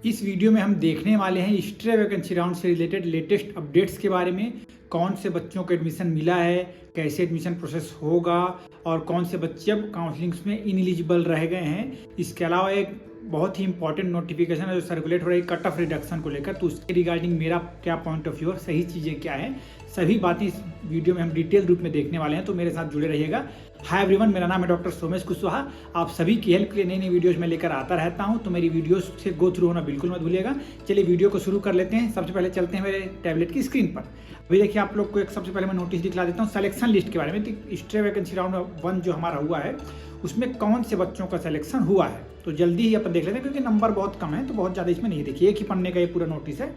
इस वीडियो में हम देखने वाले हैं स्ट्रे वैकेंसी राउंड से रिलेटेड लेटेस्ट अपडेट्स के बारे में। कौन से बच्चों को एडमिशन मिला है, कैसे एडमिशन प्रोसेस होगा और कौन से बच्चे अब काउंसलिंग्स में इनएलिजिबल रह गए हैं। इसके अलावा एक बहुत ही इंपॉर्टेंट नोटिफिकेशन है जो सर्कुलेट हो रही है कट ऑफ रिडक्शन को लेकर, तो उसके रिगार्डिंग मेरा क्या पॉइंट ऑफ व्यू और सही चीज़ें क्या है, सभी बातें इस वीडियो में हम डिटेल रूप में देखने वाले हैं, तो मेरे साथ जुड़े रहिएगा। हाय एवरीवन, मेरा नाम है डॉक्टर सोमेश कुशवाहा। आप सभी की हेल्प के लिए नई नई वीडियोस में लेकर आता रहता हूं, तो मेरी वीडियोस से गो थ्रू होना बिल्कुल मत भूलिएगा। चलिए वीडियो को शुरू कर लेते हैं। सबसे पहले चलते हैं मेरे टैबलेट की स्क्रीन पर। अभी देखिए आप लोग को एक सबसे पहले मैं नोटिस दिखला देता हूँ सिलेक्शन लिस्ट के बारे में। स्ट्रे वैकेंसी राउंड 1 जो हमारा हुआ है उसमें कौन से बच्चों का सिलेक्शन हुआ है, तो जल्दी ही अपन देख लेते हैं क्योंकि नंबर बहुत कम है, तो बहुत ज़्यादा इसमें नहीं। देखिए एक ही पन्ने का ये पूरा नोटिस है।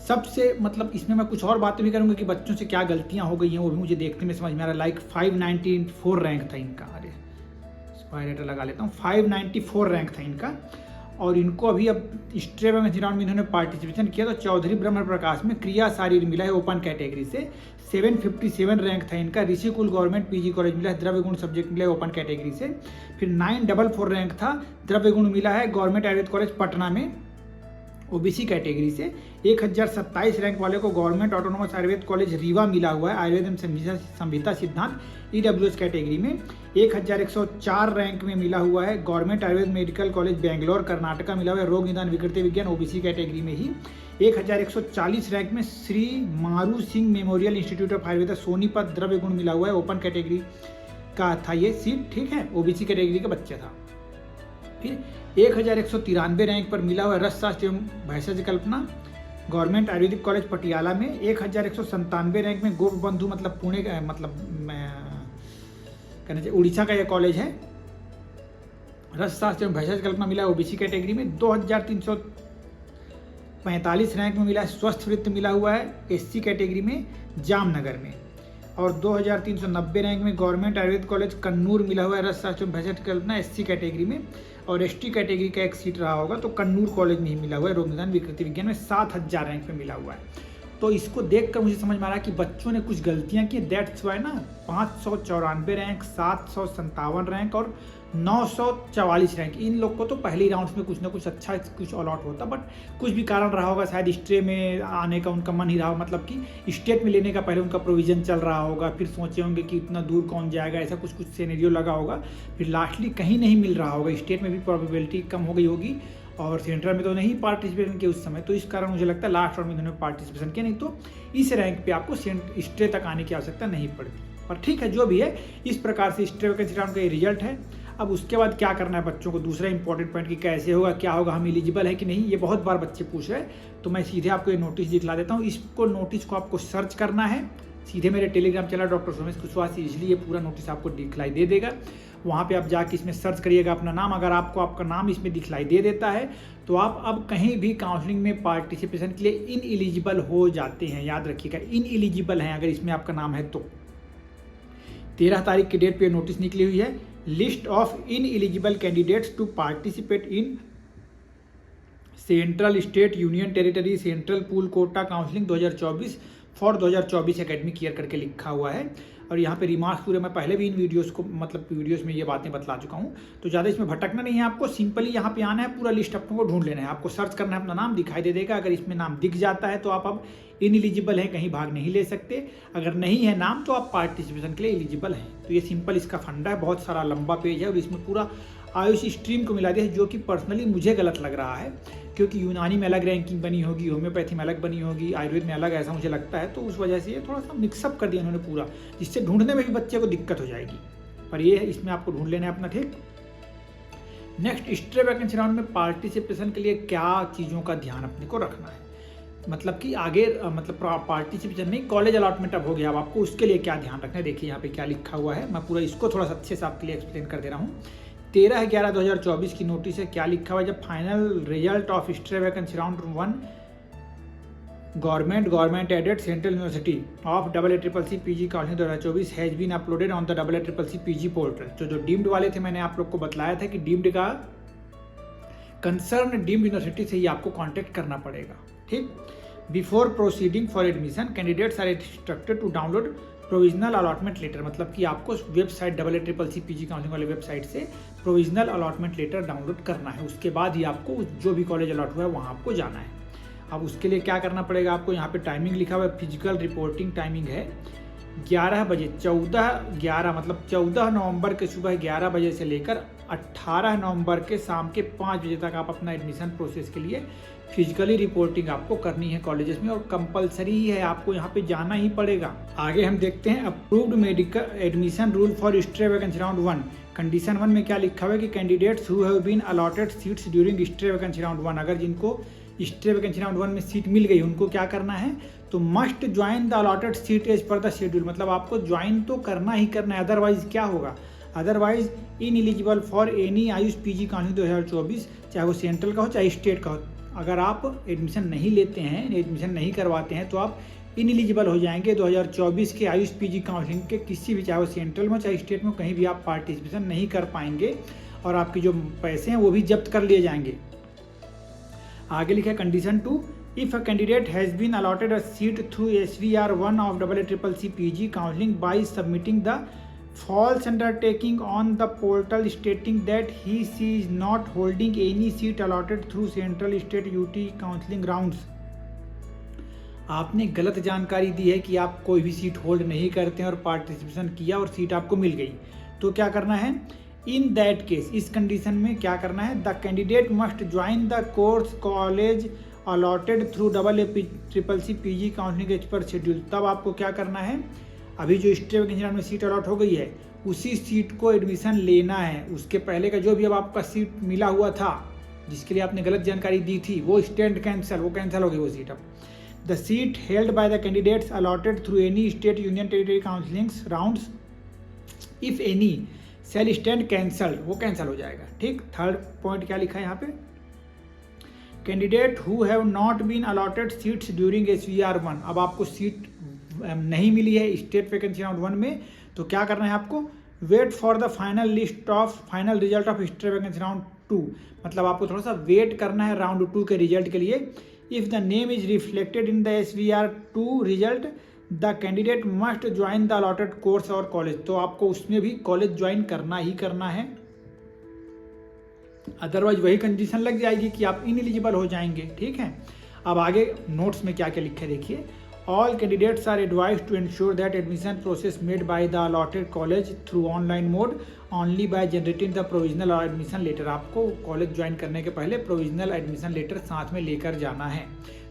सबसे इसमें मैं कुछ और बातें भी करूंगा कि बच्चों से क्या गलतियां हो गई हैं, वो भी मुझे देखने में समझ में आ रहा है। लाइक 594 रैंक था इनका, अरे स्पायरेटर लगा लेता हूँ, 594 रैंक था इनका। और इनको अभी अब स्ट्रे वैकेंसी राउंड में इन्होंने पार्टिसिपेशन किया तो चौधरी ब्रह्म प्रकाश में क्रिया शारीर मिला है ओपन कैटेगरी से। 757 रैंक था इनका। ऋषिकुल गवर्नमेंट पीजी कॉलेज मिला है, द्रव्य गुण सब्जेक्ट मिला है ओपन कैटेगरी से। फिर 944 रैंक था, द्रव्य गुण मिला है गवर्नमेंट आयुर्वेद कॉलेज पटना में ओबीसी कैटेगरी से। 1027 रैंक वाले को government autonomous Ayurveda college Rewa मिला हुआ है आयुर्वेद संहिता सिद्धांत ईडब्ल्यूएस कैटेगरी में। 1104 रैंक में मिला हुआ है government Ayurveda medical college Bangalore Karnataka मिला हुआ है रोग निदान विकृति विज्ञान ओबीसी कैटेगरी में ही। 1140 रैंक में Shri Maru Singh memorial institute of Ayurveda Sonipat द्रव्य गुण मिला हुआ है ओपन कैटेगरी का था ये सीट, ठीक है, ओबीसी कैटेगरी का बच्चा था। फिर 1193 रैंक पर मिला हुआ रस शास्त्र एवं भैषज कल्पना गवर्नमेंट आयुर्वेदिक कॉलेज पटियाला में। 1197 रैंक में गोप बंधु पुणे का कहना चाहिए उड़ीसा का यह कॉलेज है। रस शास्त्र एवं भैषज कल्पना मिला ओबीसी कैटेगरी में। 2345 रैंक में मिला है स्वस्थ वृत्त मिला हुआ है एससी कैटेगरी में जामनगर में। और 2390 रैंक में गवर्नमेंट आयुर्वेद कॉलेज कन्नूर मिला हुआ है रस शास्त्र भैषज कल्पना एससी कैटेगरी में। और एसटी कैटेगरी का एक सीट रहा होगा तो कन्नूर कॉलेज में ही मिला हुआ है रोग निदान विकृति विज्ञान में 7000 रैंक पे मिला हुआ है। तो इसको देखकर मुझे समझ में आ रहा है कि बच्चों ने कुछ गलतियां की, दैट्स वाई ना 594 रैंक, 757 रैंक और 944 रैंक, इन लोग को तो पहले राउंड्स में कुछ ना कुछ अच्छा कुछ अलॉट होता, बट कुछ भी कारण रहा होगा, शायद स्टे में आने का उनका मन ही रहा, कि स्टेट में लेने का पहले उनका प्रोविजन चल रहा होगा, फिर सोचे होंगे कि इतना दूर कौन जाएगा, ऐसा कुछ सिनेरियो लगा होगा, फिर लास्टली कहीं नहीं मिल रहा होगा, स्टेट में भी प्रोबेबिलिटी कम हो गई होगी और सेंट्रल में तो नहीं पार्टिसिपेशन किया उस समय, तो इस कारण मुझे लगता है लास्ट राउंड में इन्होंने पार्टिसिपेशन किया, नहीं तो इस रैंक पे आपको स्टे तक आने की आवश्यकता नहीं पड़ती। पर ठीक है, जो भी है, इस प्रकार से स्टे वैकेंसी राउंड का ये रिजल्ट है। अब उसके बाद क्या करना है बच्चों को, दूसरा इंपॉर्टेंट पॉइंट कि कैसे होगा, क्या होगा, हम एलिजिबल है कि नहीं, ये बहुत बार बच्चे पूछ रहे हैं, तो मैं सीधे आपको ये नोटिस दिखला देता हूँ। इसको नोटिस को आपको सर्च करना है, सीधे मेरे Telegram channel doctor Somesh Kushwaha से इजीली ये पूरा नोटिस आपको दिखलाई दे देगा। वहाँ पे आप जाके इसमें सर्च करिएगा अपना नाम, अगर आपको आपका नाम इसमें दिखलाई दे देता है तो आप अब कहीं भी काउंसलिंग में पार्टिसिपेशन के लिए इनएलिजिबल हो जाते हैं। याद रखिएगा, इनएलिजिबल हैं अगर इसमें आपका नाम है तो। 13 तारीख की डेट पे नोटिस निकली हुई है, list of ineligible candidates to participate in central state union territory central pool quota counselling 2024 for 2024 academic year करके लिखा हुआ है। और यहाँ पे रिमार्क्स पूरे मैं पहले भी इन वीडियोस को वीडियोस में ये बातें बतला चुका हूँ, तो ज़्यादा इसमें भटकना नहीं है आपको। सिंपली यहाँ पे आना है, पूरा लिस्ट आपको ढूंढ लेना है, आपको सर्च करना है, अपना नाम दिखाई दे देगा। अगर इसमें नाम दिख जाता है तो आप अब इनएलिजिबल हैं, कहीं भाग नहीं ले सकते। अगर नहीं है नाम तो आप पार्टिसिपेशन के लिए एलिजिबल हैं। तो ये सिंपल इसका फंडा है, बहुत सारा लंबा पेज है और इसमें पूरा आयुष स्ट्रीम को मिला दिया है, जो कि पर्सनली मुझे गलत लग रहा है, क्योंकि यूनानी में अलग रैंकिंग बनी होगी, होम्योपैथी में अलग बनी होगी, आयुर्वेद में अलग, ऐसा मुझे लगता है। तो उस वजह से ये थोड़ा सा मिक्सअप कर दिया इन्होंने पूरा, जिससे ढूंढने में भी बच्चे को दिक्कत हो जाएगी। पर ये है, इसमें आपको ढूंढ लेना है अपना, ठीक। नेक्स्ट, स्ट्रे वैकेंसी राउंड में पार्टिसिपेशन के लिए क्या चीज़ों का ध्यान अपने को रखना है, कि आगे पार्टिसिपेशन नहीं, कॉलेज अलॉटमेंट अब हो गया, अब आपको उसके लिए क्या ध्यान रखना है। देखिए यहाँ पे क्या लिखा हुआ है, मैं पूरा इसको थोड़ा सा अच्छे से आपके लिए एक्सप्लेन कर दे रहा हूँ। 13/11/2024 की नोटिस है। क्या लिखा हुआ है, जब final result of stray vacancy round 1 government aided central university of AACC PG counselling 2024 has been uploaded on the AACC PG portal. जो डीम्ड वाले थे, मैंने आप लोग को बताया था कि डीम्ड का कंसर्न डीम्ड यूनिवर्सिटी से ही आपको कॉन्टेक्ट करना पड़ेगा, ठीक। Before proceeding for admission candidates are instructed to download provisional allotment letter, कि आपको वेबसाइट AACC पीजी काउंसलिंग वाले वेबसाइट से प्रोविजनल अलॉटमेंट लेटर डाउनलोड करना है। उसके बाद ही आपको जो भी कॉलेज अलॉट हुआ है वहाँ आपको जाना है। अब उसके लिए क्या करना पड़ेगा आपको, यहाँ पे टाइमिंग लिखा हुआ है, फिजिकल रिपोर्टिंग टाइमिंग है 11 बजे 14 नवंबर के सुबह 11 बजे से लेकर 18 नवंबर के शाम के 5 बजे तक आप अपना एडमिशन प्रोसेस के लिए फिजिकली रिपोर्टिंग आपको करनी है कॉलेजेस में, और कंपलसरी ही है, आपको यहाँ पे जाना ही पड़ेगा। आगे हम देखते हैं approved medical admission rule for stray vacancy round 1। Condition 1 में क्या लिखा हुआ है कि candidates who have been allotted seats during stray vacancy round 1, अगर जिनको स्ट्रे वैकेंसी राउंड 1 में सीट मिल गई उनको क्या करना है, तो must join the allotted seat as per the schedule, मतलब आपको ज्वाइन तो करना ही करना है, अदरवाइज क्या होगा, otherwise in eligible for any Ayush PG counselling 2024, चाहे वो सेंट्रल का हो चाहे स्टेट का हो। अगर आप एडमिशन नहीं लेते हैं, एडमिशन नहीं करवाते हैं, तो आप इन एलिजिबल हो जाएंगे 2024 के आयुष पीजी काउंसिलिंग के किसी भी, चाहे वो सेंट्रल में चाहे स्टेट में, कहीं भी आप पार्टिसिपेशन नहीं कर पाएंगे और आपके जो पैसे हैं वो भी जब्त कर लिए जाएंगे। आगे लिखा है condition 2, if a candidate has been allotted a seat through SVR 1 of AACCC PG counselling by submitting the false undertaking on the portal stating that he is not holding any seat allotted through central state UT counseling rounds। आपने गलत जानकारी दी है कि आप कोई भी seat hold नहीं करते हैं और पार्टिसिपेशन किया और सीट आपको मिल गई, तो क्या करना है, इन दैट केस, इस कंडीशन में क्या करना है, the candidate must join the course college allotted through AACCC PG counselling as per schedule. तब आपको क्या करना है, अभी जो स्ट्रे वैकेंसी में सीट अलॉट हो गई है उसी सीट को एडमिशन लेना है। उसके पहले का जो भी अब आपका सीट मिला हुआ था जिसके लिए आपने गलत जानकारी दी थी वो स्टैंड कैंसिल, वो कैंसिल हो गई वो सीट। अब the seat held by the candidates allotted through any state union territory counselling rounds if any shall stand cancel, वो कैंसिल हो जाएगा। ठीक, थर्ड पॉइंट क्या लिखा है यहाँ पे, candidate who have not been allotted seats during SVR 1, अब आपको सीट नहीं मिली है स्टेट वैकेंसी राउंड 1 में, तो क्या करना है आपको, wait for the final result of state vacancy round 2, मतलब आपको थोड़ा सा वेट करना है राउंड 2 के रिजल्ट के लिए। If the name is reflected in the SVR 2 result the candidate must join the allotted course और कॉलेज, तो आपको उसमें भी कॉलेज ज्वाइन करना ही करना है, अदरवाइज वही कंडीशन लग जाएगी कि आप इनएलिजिबल हो जाएंगे। ठीक है, अब आगे नोट्स में क्या क्या लिखे देखिए, all candidates are advised to ensure that admission process made by the allotted college through online mode only by generating the provisional admission letter. आपको कॉलेज ज्वाइन करने के पहले प्रोविजनल एडमिशन लेटर साथ में लेकर जाना है,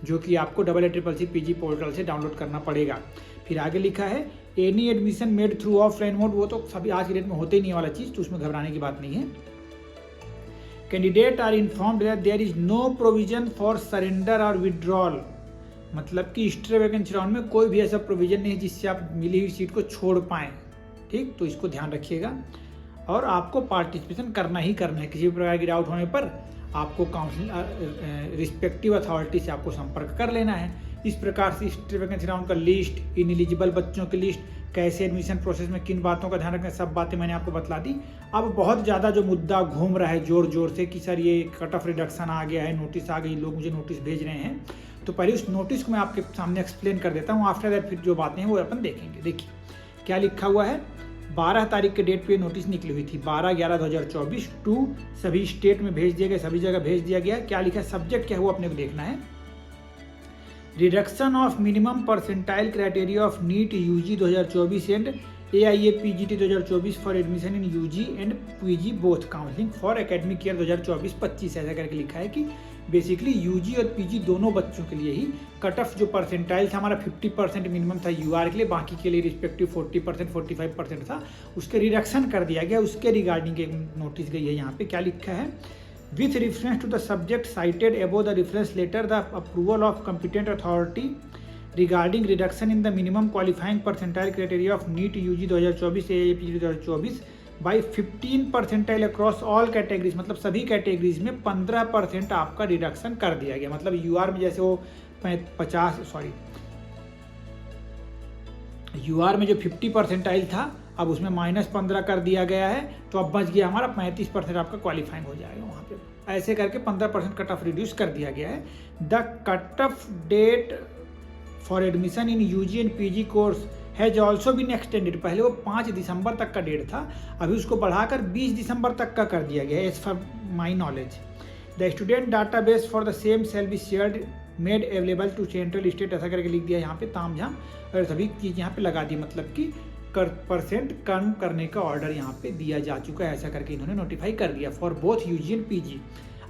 जो कि आपको AACCC PG पोर्टल से डाउनलोड करना पड़ेगा। फिर आगे लिखा है any admission made through offline mode, वो तो सभी आज के डेट में होते ही नहीं वाला चीज़, तो उसमें घबराने की बात नहीं है। Candidate are informed that there is no provision for surrender और विड्रॉल, मतलब कि स्ट्रे वैकेंसी राउंड में कोई भी ऐसा प्रोविजन नहीं है जिससे आप मिली हुई सीट को छोड़ पाएँ। ठीक, तो इसको ध्यान रखिएगा और आपको पार्टिसिपेशन करना ही करना है। किसी भी प्रकार की डाउट होने पर आपको काउंसिल रिस्पेक्टिव अथॉरिटी से आपको संपर्क कर लेना है। इस प्रकार से स्ट्रे वैकेंसी राउंड का लिस्ट, इनएलिजिबल बच्चों की लिस्ट, कैसे एडमिशन प्रोसेस में किन बातों का ध्यान रखना है, सब बातें मैंने आपको बतला दी। अब बहुत ज़्यादा जो मुद्दा घूम रहा है जोर जोर से कि सर ये कट ऑफ रिडक्शन आ गया है, नोटिस आ गई, लोग मुझे नोटिस भेज रहे हैं, तो पहले उस नोटिस को मैं आपके सामने एक्सप्लेन कर देता हूँ, आफ्टर दैट फिर जो बातें हैं वो अपन देखेंगे। देखिए क्या लिखा हुआ है, 12 तारीख के डेट पे नोटिस निकली हुई थी, 12/11/2024 टू सभी स्टेट में भेज दिए गए, सभी जगह भेज दिया गया। क्या लिखा है, सब्जेक्ट क्या हुआ अपने को देखना है, reduction of minimum percentile criteria of NEET UG 2024 and AIA PGT 2024 for admission in UG and PG both counselling for academic year 2024-25, ऐसा करके लिखा है कि बेसिकली यूजी और पीजी दोनों बच्चों के लिए ही कट ऑफ जो परसेंटाइल था हमारा 50% मिनिमम था यूआर के लिए, बाकी के लिए रिस्पेक्टिव 40% 45% था, उसके रिडक्शन कर दिया गया। उसके रिगार्डिंग एक नोटिस गई है। यहाँ पे क्या लिखा है, with reference to the subject cited above the reference letter, the approval of competent authority regarding reduction in the minimum qualifying percentile criteria of NEET UG 2024 AIA PG 2024 by 15 percentile across all categories, मतलब सभी categories में 15% आपका reduction कर दिया गया। मतलब यूआर में जैसे वो 50 परसेंटाइल था, अब उसमें -15 कर दिया गया है, तो अब बच गया हमारा 35% आपका क्वालिफाइंग हो जाएगा वहाँ पे। ऐसे करके 15% कट ऑफ रिड्यूस कर दिया गया है। The cut off date for admission in UG and PG course has also been extended. पहले वो 5 दिसंबर तक का डेट था, अभी उसको बढ़ाकर 20 दिसंबर तक का कर दिया गया, as for my knowledge. The student data base for the same shall be shared made available to central state, ऐसा करके लिख दिया यहाँ पे ताम झाम, और सभी चीज़ यहाँ पे लगा दी, मतलब कि परसेंट कम करने का ऑर्डर यहाँ पे दिया जा चुका है, ऐसा करके इन्होंने नोटिफाई कर दिया for both UG and PG.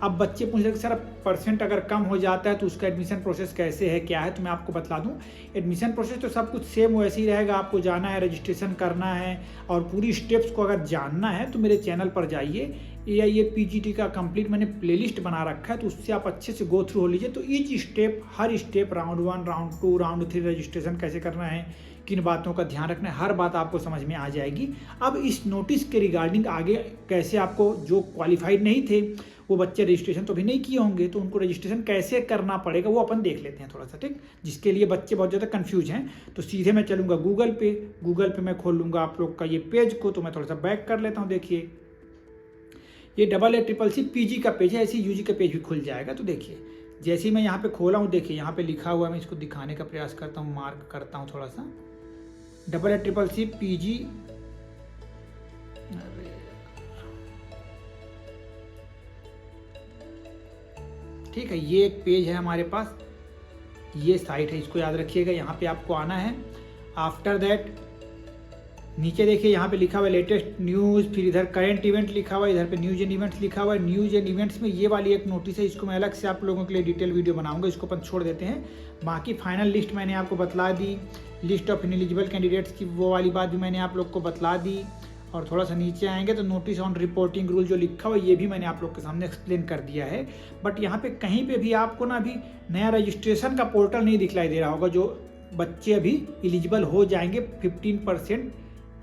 अब बच्चे पूछ रहे सर परसेंट अगर कम हो जाता है तो उसका एडमिशन प्रोसेस कैसे है, क्या है, तो मैं आपको बता दूं। एडमिशन प्रोसेस तो सब कुछ सेम वैसे ही रहेगा, आपको जाना है, रजिस्ट्रेशन करना है, और पूरी स्टेप्स को अगर जानना है तो मेरे चैनल पर जाइए, AIA PGT का कंप्लीट मैंने प्लेलिस्ट बना रखा है, तो उससे आप अच्छे से गो थ्रू हो लीजिए। तो ईच स्टेप, हर step, round 1, round 2, round 3 registration कैसे करना है, किन बातों का ध्यान रखना है, हर बात आपको समझ में आ जाएगी। अब इस नोटिस के रिगार्डिंग आगे कैसे आपको, जो क्वालिफाइड नहीं थे वो बच्चे रजिस्ट्रेशन तो भी नहीं किए होंगे, तो उनको रजिस्ट्रेशन कैसे करना पड़ेगा वो अपन देख लेते हैं थोड़ा सा, ठीक। जिसके लिए बच्चे बहुत ज़्यादा कंफ्यूज हैं, तो सीधे मैं चलूँगा गूगल पे मैं खोल लूँगा आप लोग का ये पेज को, तो मैं थोड़ा सा बैक कर लेता हूँ। देखिए ये AACCC PG का पेज है, ऐसे UG का पेज भी खुल जाएगा। तो देखिए जैसे ही मैं यहाँ पे खोला हूँ, देखिए यहाँ पे लिखा हुआ है, मैं इसको दिखाने का प्रयास करता हूँ, मार्क करता हूँ थोड़ा सा, AACCC PG, ठीक है। ये एक पेज है हमारे पास, ये साइट है, इसको याद रखिएगा। यहाँ पे आपको आना है। आफ्टर दैट नीचे देखिए यहाँ पे लिखा हुआ है लेटेस्ट न्यूज़, फिर इधर करंट इवेंट लिखा हुआ है, इधर पे न्यूज़ एंड इवेंट्स लिखा हुआ है। न्यूज़ एंड इवेंट्स में ये वाली एक नोटिस है, इसको मैं अलग से आप लोगों के लिए डिटेल वीडियो बनाऊंगा, इसको अपन छोड़ देते हैं। बाकी फाइनल लिस्ट मैंने आपको बतला दी, लिस्ट ऑफ इनएलिजिबल कैंडिडेट्स की वो वाली बात भी मैंने आप लोग को बतला दी। और थोड़ा सा नीचे आएंगे तो नोटिस ऑन रिपोर्टिंग रूल जो लिखा हुआ है ये भी मैंने आप लोग के सामने एक्सप्लेन कर दिया है। बट यहाँ पे कहीं पे भी आपको ना अभी नया रजिस्ट्रेशन का पोर्टल नहीं दिखलाई दे रहा होगा, जो बच्चे अभी एलिजिबल हो जाएंगे 15%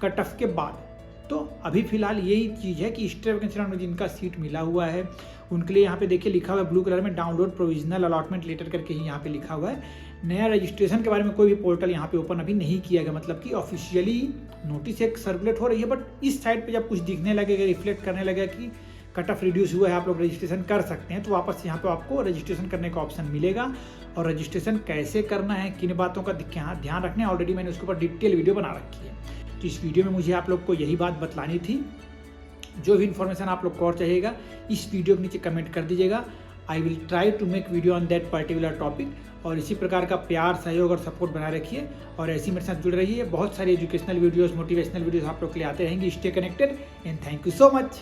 कट ऑफ के बाद। तो अभी फिलहाल यही चीज़ है कि स्टेट वैकेंसी में जिनका सीट मिला हुआ है उनके लिए यहाँ पे देखिए लिखा हुआ है ब्लू कलर में, डाउनलोड प्रोविजनल अलॉटमेंट लेटर करके ही यहाँ पे लिखा हुआ है। नया रजिस्ट्रेशन के बारे में कोई भी पोर्टल यहाँ पे ओपन अभी नहीं किया गया, मतलब कि ऑफिशियली नोटिस एक सर्कुलेट हो रही है। बट इस साइड पे जब कुछ दिखने लगेगा, रिफ्लेक्ट करने लगेगा कि कट ऑफ रिड्यूस हुआ है, आप लोग रजिस्ट्रेशन कर सकते हैं, तो वापस यहाँ पे आपको रजिस्ट्रेशन करने का ऑप्शन मिलेगा। और रजिस्ट्रेशन कैसे करना है, किन बातों का ध्यान रखना है, ऑलरेडी मैंने उसके ऊपर डिटेल वीडियो बना रखी है। तो इस वीडियो में मुझे आप लोग को यही बात बतलानी थी। जो भी इन्फॉर्मेशन आप लोग को और चाहिएगा इस वीडियो के नीचे कमेंट कर दीजिएगा। I will try to make video on that particular topic. और इसी प्रकार का प्यार, सहयोग और सपोर्ट बनाए रखिए, और ऐसे ही मेरे साथ जुड़े रहिए। बहुत सारी एजुकेशनल वीडियोस, मोटिवेशनल वीडियोस आप लोग के लिए आते रहेंगे। Stay connected and thank you so much.